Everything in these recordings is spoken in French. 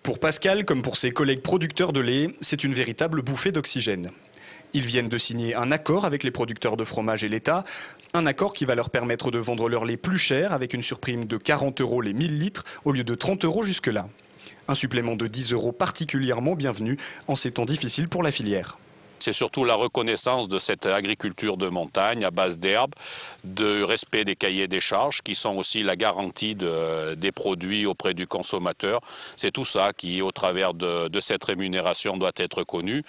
Pour Pascal, comme pour ses collègues producteurs de lait, c'est une véritable bouffée d'oxygène. Ils viennent de signer un accord avec les producteurs de fromage et l'État, un accord qui va leur permettre de vendre leur lait plus cher avec une surprime de 40 € les 1000 litres au lieu de 30 € jusque-là. Un supplément de 10 € particulièrement bienvenu en ces temps difficiles pour la filière. C'est surtout la reconnaissance de cette agriculture de montagne à base d'herbe, de respect des cahiers des charges qui sont aussi la garantie des produits auprès du consommateur. C'est tout ça qui, au travers de cette rémunération, doit être connu.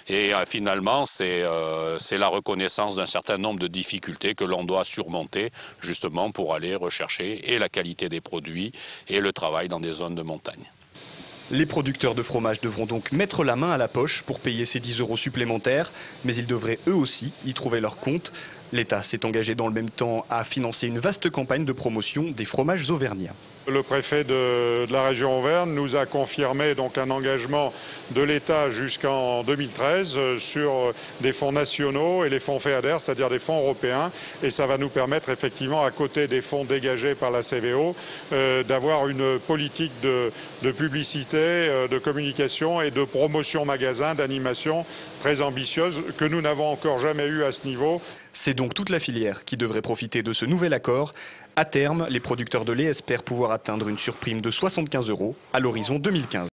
Et finalement, c'est la reconnaissance d'un certain nombre de difficultés que l'on doit surmonter justement pour aller rechercher et la qualité des produits et le travail dans des zones de montagne. Les producteurs de fromage devront donc mettre la main à la poche pour payer ces 10 € supplémentaires, mais ils devraient eux aussi y trouver leur compte. L'État s'est engagé dans le même temps à financer une vaste campagne de promotion des fromages auvergnats. Le préfet de la région Auvergne nous a confirmé donc un engagement de l'État jusqu'en 2013 sur des fonds nationaux et les fonds FEADER, c'est-à-dire des fonds européens. Et ça va nous permettre effectivement, à côté des fonds dégagés par la CVO, d'avoir une politique de publicité, de communication et de promotion magasin, d'animation très ambitieuse que nous n'avons encore jamais eue à ce niveau. C'est donc toute la filière qui devrait profiter de ce nouvel accord. À terme, les producteurs de lait espèrent pouvoir atteindre une surprime de 75 € à l'horizon 2015.